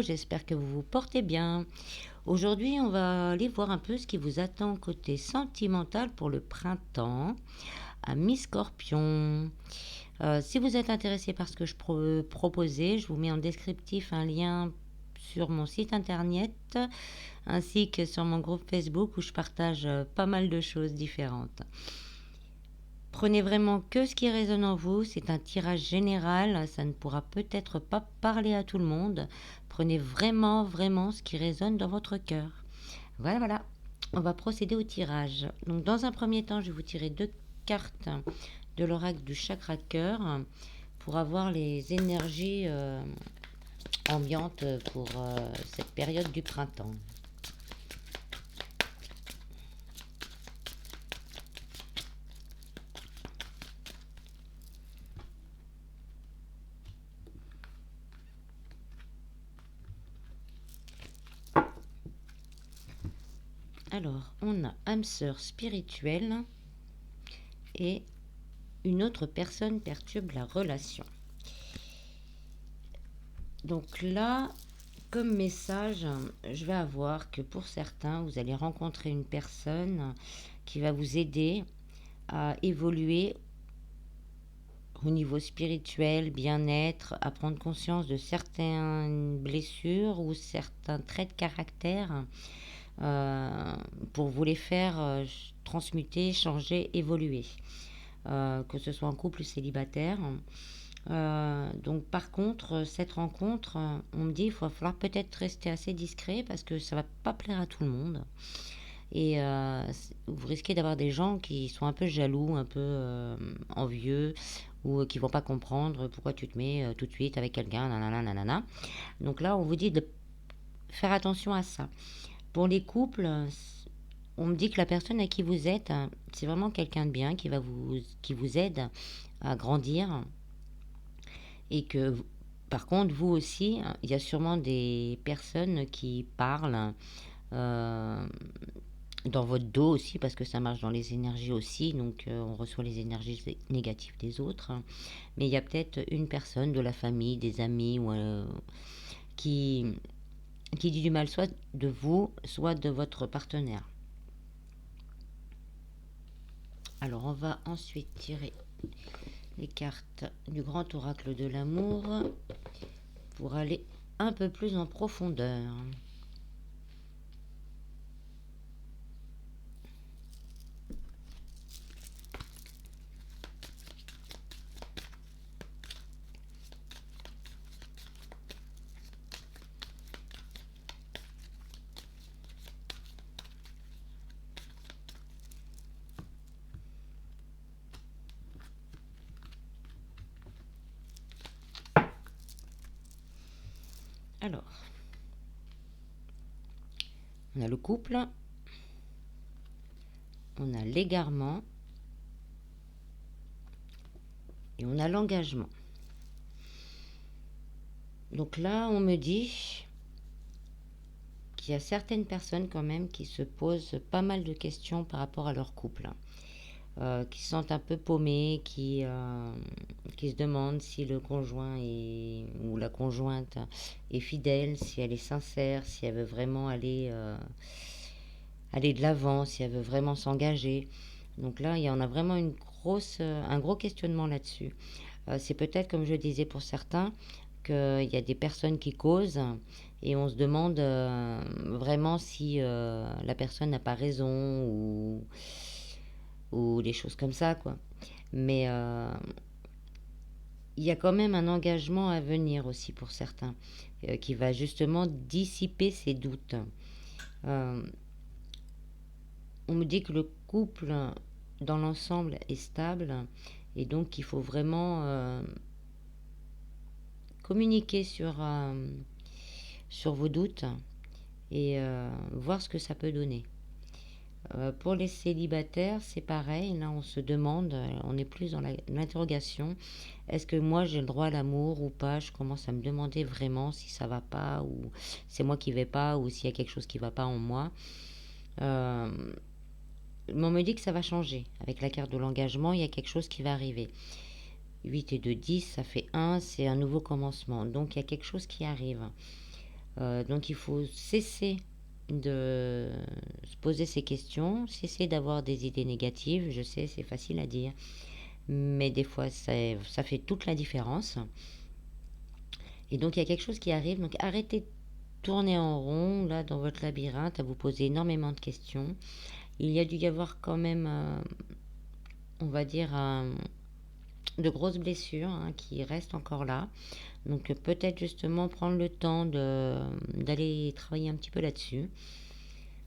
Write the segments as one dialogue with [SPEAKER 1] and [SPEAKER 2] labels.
[SPEAKER 1] j'espère que vous vous portez bien. Aujourd'hui, on va aller voir un peu ce qui vous attend côté sentimental pour le printemps, à mi-scorpion. Si vous êtes intéressé par ce que je proposais, je vous mets en descriptif un lien sur mon site internet ainsi que sur mon groupe Facebook où je partage pas mal de choses différentes. Prenez vraiment que ce qui résonne en vous, c'est un tirage général, ça ne pourra peut-être pas parler à tout le monde. Prenez vraiment ce qui résonne dans votre cœur. Voilà. On va procéder au tirage. Donc dans un premier temps, je vais vous tirer 2 cartes de l'oracle du chakra cœur pour avoir les énergies ambiantes pour cette période du printemps. Alors, on a âme sœur spirituelle et une autre personne perturbe la relation. Donc là, comme message, je vais avoir que pour certains, vous allez rencontrer une personne qui va vous aider à évoluer au niveau spirituel, bien-être, à prendre conscience de certaines blessures ou certains traits de caractère pour vous les faire transmuter, changer, évoluer. Que ce soit en couple ou célibataire. Donc par contre, cette rencontre, on me dit il va falloir peut-être rester assez discret parce que ça va pas plaire à tout le monde. Et vous risquez d'avoir des gens qui sont un peu jaloux, un peu envieux, ou qui vont pas comprendre pourquoi tu te mets tout de suite avec quelqu'un, nanana. Donc là, on vous dit de faire attention à ça. Pour les couples, on me dit que la personne à qui vous êtes, c'est vraiment quelqu'un de bien qui vous aide à grandir. Et que, par contre, vous aussi, il y a sûrement des personnes qui parlent dans votre dos aussi, parce que ça marche dans les énergies aussi, donc on reçoit les énergies négatives des autres. Mais il y a peut-être une personne de la famille, des amis, qui dit du mal soit de vous, soit de votre partenaire. Alors on va ensuite tirer les cartes du grand oracle de l'amour pour aller un peu plus en profondeur. Alors, on a le couple, on a l'égarement et on a l'engagement. Donc là, on me dit qu'il y a certaines personnes quand même qui se posent pas mal de questions par rapport à leur couple, qui se sentent un peu paumés, qui se demandent si le conjoint ou la conjointe est fidèle, si elle est sincère, si elle veut vraiment aller de l'avant, si elle veut vraiment s'engager. Donc là, il y en a vraiment un gros questionnement là-dessus. C'est peut-être, comme je disais pour certains, qu'il y a des personnes qui causent et on se demande vraiment si la personne n'a pas raison ou des choses comme ça, quoi. Mais il y a quand même un engagement à venir aussi pour certains qui va justement dissiper ces doutes. On me dit que le couple dans l'ensemble est stable et donc il faut vraiment communiquer sur vos doutes et voir ce que ça peut donner. Pour les célibataires, c'est pareil. Là, on se demande, on est plus dans l'interrogation. Est-ce que moi, j'ai le droit à l'amour ou pas? Je commence à me demander vraiment si ça va pas ou c'est moi qui vais pas ou s'il y a quelque chose qui va pas en moi. Mais on me dit que ça va changer. Avec la carte de l'engagement, il y a quelque chose qui va arriver. 8 et 2, 10, ça fait 1, c'est un nouveau commencement. Donc, il y a quelque chose qui arrive. Donc il faut cesser de se poser ces questions, cesser d'avoir des idées négatives. Je sais, c'est facile à dire, mais des fois, ça fait toute la différence. Et donc il y a quelque chose qui arrive, donc arrêtez de tourner en rond, là, dans votre labyrinthe, à vous poser énormément de questions. Il y a dû y avoir quand même, on va dire, de grosses blessures qui restent encore là. Donc peut-être justement prendre le temps d'aller travailler un petit peu là-dessus.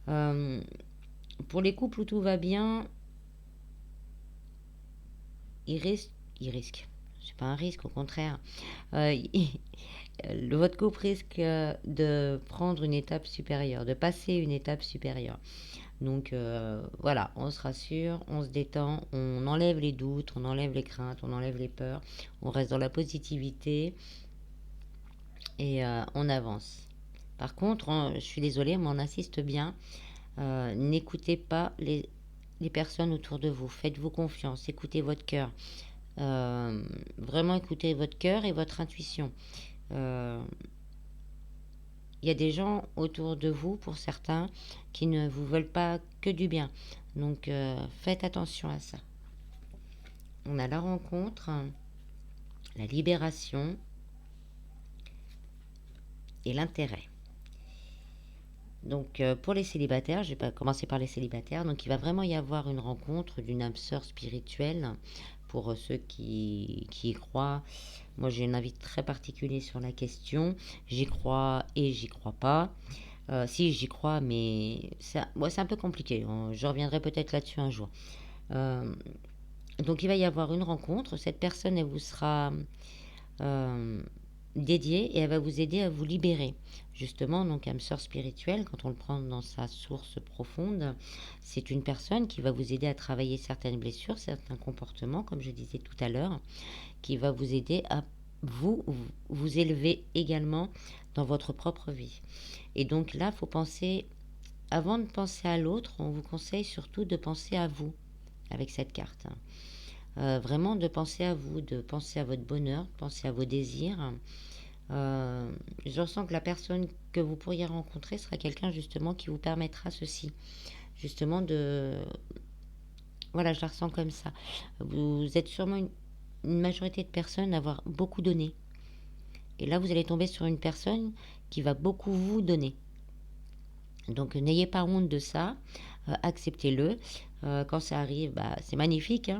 [SPEAKER 1] Pour les couples où tout va bien, ils risquent. C'est pas un risque, au contraire. Votre couple risque de prendre une étape supérieure, de passer une étape supérieure. Donc voilà, on se rassure, on se détend, on enlève les doutes, on enlève les craintes, on enlève les peurs, on reste dans la positivité et on avance. Par contre, je suis désolée, mais on insiste bien, n'écoutez pas les personnes autour de vous, faites-vous confiance, écoutez votre cœur. Vraiment écoutez votre cœur et votre intuition. Il y a des gens autour de vous, pour certains, qui ne vous veulent pas que du bien. Donc faites attention à ça. On a la rencontre, la libération et l'intérêt. Donc pour les célibataires, je vais pas commencer par les célibataires, donc il va vraiment y avoir une rencontre d'une âme sœur spirituelle pour ceux qui y croient. Moi j'ai un avis très particulier sur la question, j'y crois et j'y crois pas. Si j'y crois, mais c'est un peu compliqué, je reviendrai peut-être là-dessus un jour. Donc il va y avoir une rencontre, cette personne elle vous sera dédiée et elle va vous aider à vous libérer. Justement, donc âme sœur spirituelle, quand on le prend dans sa source profonde, c'est une personne qui va vous aider à travailler certaines blessures, certains comportements, comme je disais tout à l'heure, qui va vous aider à vous élever également dans votre propre vie. Et donc là, il faut penser, avant de penser à l'autre, on vous conseille surtout de penser à vous avec cette carte. Vraiment de penser à vous, de penser à votre bonheur, de penser à vos désirs. Je ressens que la personne que vous pourriez rencontrer sera quelqu'un justement qui vous permettra ceci. Justement de... Voilà, je la ressens comme ça. Vous êtes sûrement une majorité de personnes à avoir beaucoup donné. Et là, vous allez tomber sur une personne qui va beaucoup vous donner. Donc n'ayez pas honte de ça, acceptez-le. Quand ça arrive, c'est magnifique.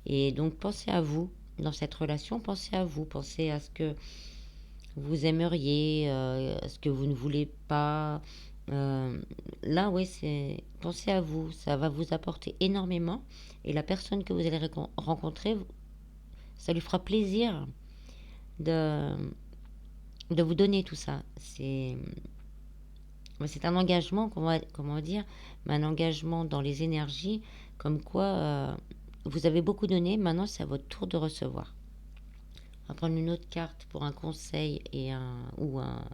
[SPEAKER 1] Et donc pensez à vous dans cette relation, pensez à vous, pensez à ce que vous aimeriez, à ce que vous ne voulez pas. Là, oui, pensez à vous, ça va vous apporter énormément. Et la personne que vous allez rencontrer, ça lui fera plaisir de, de vous donner tout ça. C'est un engagement, comment dire, mais un engagement dans les énergies, comme quoi vous avez beaucoup donné, maintenant c'est à votre tour de recevoir. On va prendre une autre carte pour un conseil ou un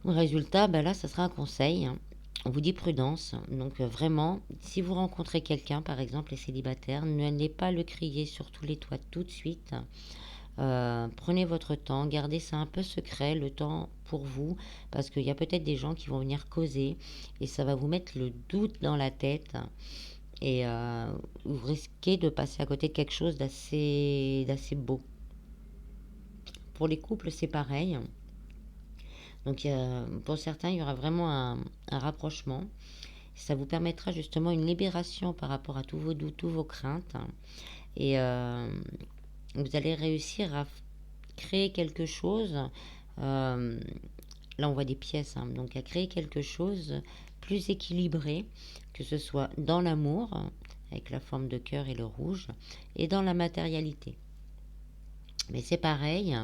[SPEAKER 1] résultat. Là, ça sera un conseil. On vous dit prudence. Donc vraiment, si vous rencontrez quelqu'un, par exemple les célibataires, n'allez pas le crier sur tous les toits tout de suite. Prenez votre temps, gardez ça un peu secret, le temps pour vous, parce qu'il y a peut-être des gens qui vont venir causer et ça va vous mettre le doute dans la tête et vous risquez de passer à côté de quelque chose d'assez beau. Pour les couples, c'est pareil. Donc pour certains, il y aura vraiment un rapprochement. Ça vous permettra justement une libération par rapport à tous vos doutes, tous vos craintes. Et vous allez réussir à créer quelque chose. Là, on voit des pièces, donc à créer quelque chose plus équilibré, que ce soit dans l'amour, avec la forme de cœur et le rouge, et dans la matérialité. Mais c'est pareil,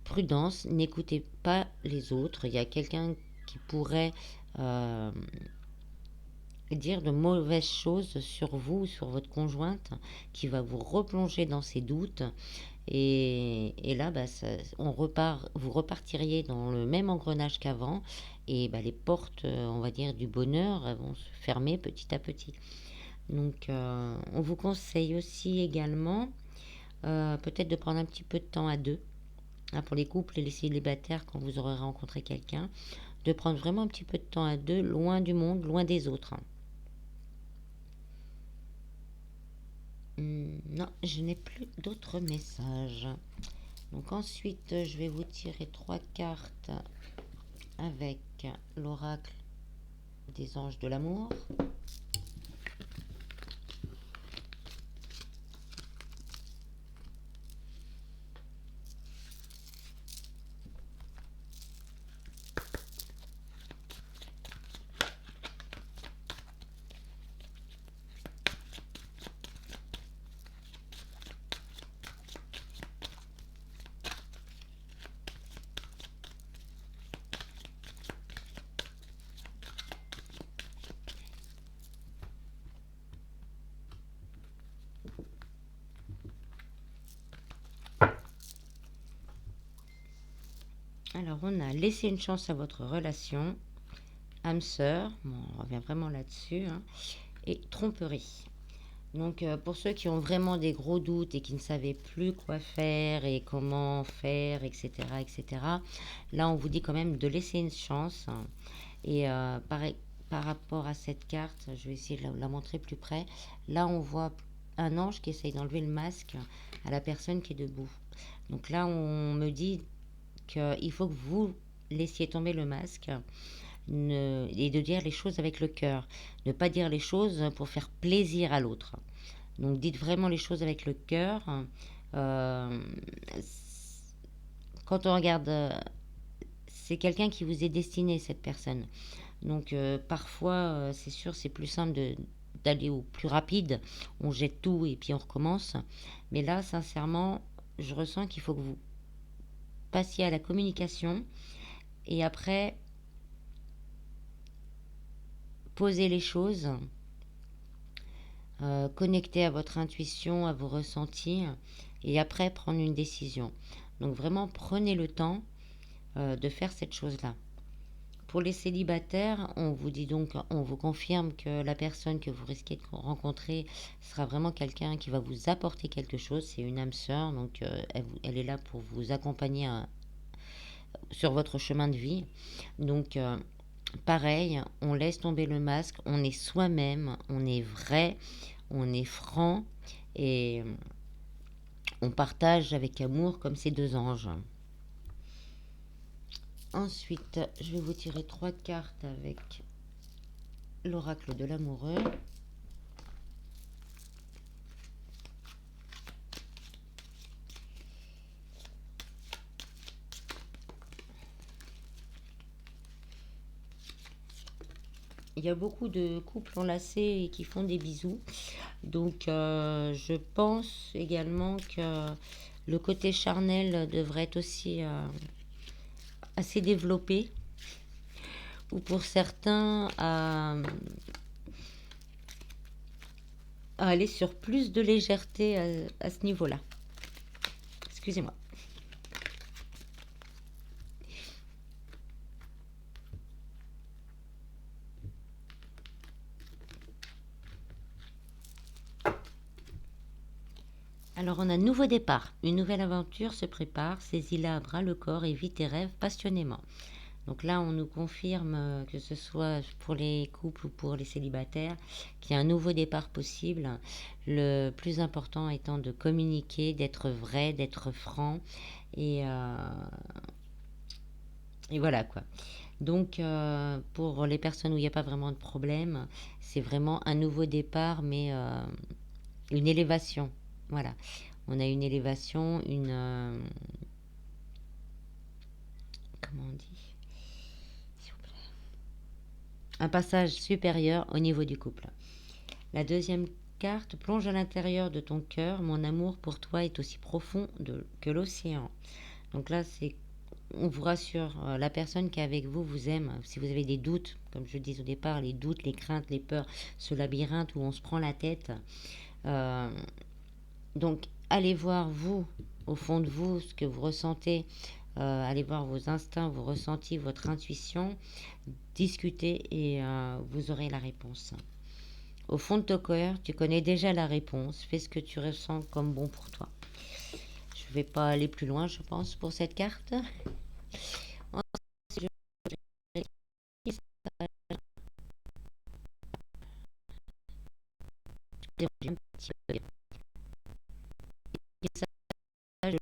[SPEAKER 1] prudence, n'écoutez pas les autres. Il y a quelqu'un qui pourrait dire de mauvaises choses sur vous, sur votre conjointe, qui va vous replonger dans ses doutes. Et là, vous repartiriez dans le même engrenage qu'avant. Et les portes, on va dire, du bonheur vont se fermer petit à petit. Donc, on vous conseille aussi également peut-être de prendre un petit peu de temps à deux. hein, pour les couples et les célibataires, quand vous aurez rencontré quelqu'un, de prendre vraiment un petit peu de temps à deux, loin du monde, loin des autres. Non, je n'ai plus d'autres messages. Donc ensuite, je vais vous tirer 3 cartes avec l'oracle des anges de l'amour. Alors, on a laissé une chance à votre relation, âme sœur, bon, on revient vraiment là-dessus, hein, et tromperie. Donc, pour ceux qui ont vraiment des gros doutes et qui ne savaient plus quoi faire et comment faire, etc., etc., là, on vous dit quand même de laisser une chance. Et par rapport à cette carte, je vais essayer de la montrer plus près. Là, on voit un ange qui essaye d'enlever le masque à la personne qui est debout. Donc là, on me dit qu'il faut que vous laissiez tomber le masque et de dire les choses avec le cœur. Ne pas dire les choses pour faire plaisir à l'autre. Donc dites vraiment les choses avec le cœur. Euh, quand on regarde, c'est quelqu'un qui vous est destiné, cette personne. Donc parfois, c'est sûr, c'est plus simple d'aller au plus rapide. On jette tout et puis on recommence. Mais là, sincèrement, je ressens qu'il faut que vous passiez à la communication et après, poser les choses, connecter à votre intuition, à vos ressentis et après prendre une décision. Donc vraiment, prenez le temps de faire cette chose-là. Pour les célibataires, on vous dit donc, on vous confirme que la personne que vous risquez de rencontrer sera vraiment quelqu'un qui va vous apporter quelque chose. C'est une âme sœur, donc elle est là pour vous accompagner sur votre chemin de vie. Donc pareil, on laisse tomber le masque, on est soi-même, on est vrai, on est franc et on partage avec amour comme ces deux anges. Ensuite, je vais vous tirer 3 cartes avec l'oracle de l'amoureux. Il y a beaucoup de couples enlacés et qui font des bisous. Donc, je pense également que le côté charnel devrait être aussi assez développé. Ou pour certains, à aller sur plus de légèreté à ce niveau-là. Excusez-moi. Alors on a un nouveau départ, une nouvelle aventure se prépare, saisis-la à bras le corps et vis tes rêves passionnément. Donc là on nous confirme que ce soit pour les couples ou pour les célibataires qu'il y a un nouveau départ possible. Le plus important étant de communiquer, d'être vrai, d'être franc et, euh, et voilà quoi. Donc pour les personnes où il n'y a pas vraiment de problème, c'est vraiment un nouveau départ mais une élévation. Voilà. On a une élévation, comment on dit, s'il vous plaît, un passage supérieur au niveau du couple. La deuxième carte, plonge à l'intérieur de ton cœur, mon amour pour toi est aussi profond que l'océan. Donc là, on vous rassure, la personne qui est avec vous vous aime. Si vous avez des doutes, comme je le disais au départ, les doutes, les craintes, les peurs, ce labyrinthe où on se prend la tête, donc allez voir vous, au fond de vous, ce que vous ressentez, allez voir vos instincts, vos ressentis, votre intuition, discutez et vous aurez la réponse. Au fond de ton cœur, tu connais déjà la réponse, fais ce que tu ressens comme bon pour toi. Je je vais pas aller plus loin, je pense, pour cette carte. Ensuite, je un petit peu. Et ça, je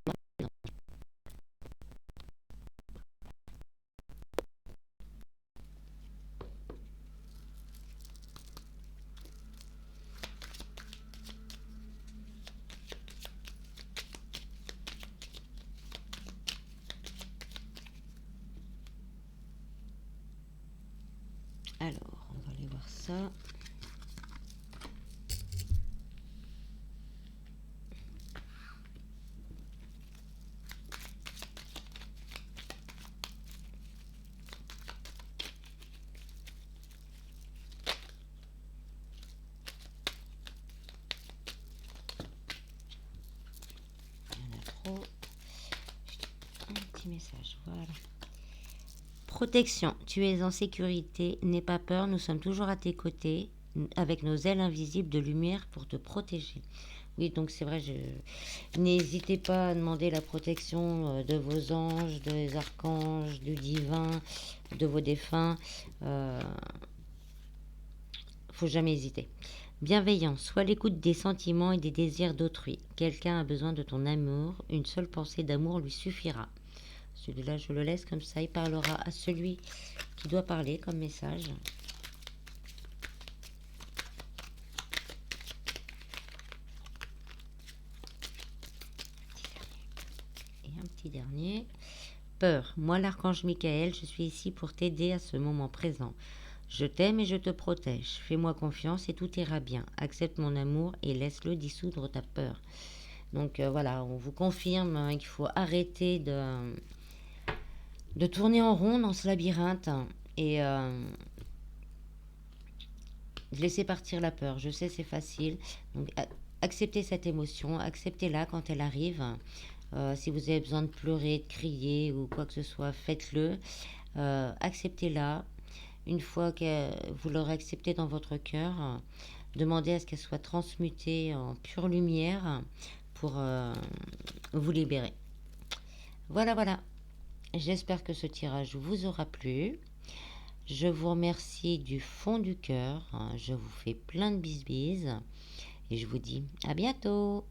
[SPEAKER 1] Alors, on va aller voir ça. Il y en a trop. Un petit message, voilà. Protection, tu es en sécurité, n'aie pas peur, nous sommes toujours à tes côtés, avec nos ailes invisibles de lumière pour te protéger. Oui, donc c'est vrai, n'hésitez pas à demander la protection de vos anges, des archanges, du divin, de vos défunts. Faut jamais hésiter. Bienveillance, sois à l'écoute des sentiments et des désirs d'autrui. Quelqu'un a besoin de ton amour, une seule pensée d'amour lui suffira. Celui-là, je le laisse comme ça, il parlera à celui qui doit parler comme message. Et un petit dernier. Peur, moi l'archange Michael, je suis ici pour t'aider à ce moment présent. Je t'aime et je te protège. Fais-moi confiance et tout ira bien. Accepte mon amour et laisse-le dissoudre ta peur. Donc voilà, on vous confirme qu'il faut arrêter de tourner en rond dans ce labyrinthe et de laisser partir la peur. Je sais, c'est facile. Donc acceptez cette émotion, acceptez-la quand elle arrive. Si vous avez besoin de pleurer, de crier ou quoi que ce soit, faites-le. Acceptez-la. Une fois que vous l'aurez acceptée dans votre cœur, demandez à ce qu'elle soit transmutée en pure lumière pour vous libérer. Voilà, voilà. J'espère que ce tirage vous aura plu. Je vous remercie du fond du cœur. Je vous fais plein de bisbises et je vous dis à bientôt.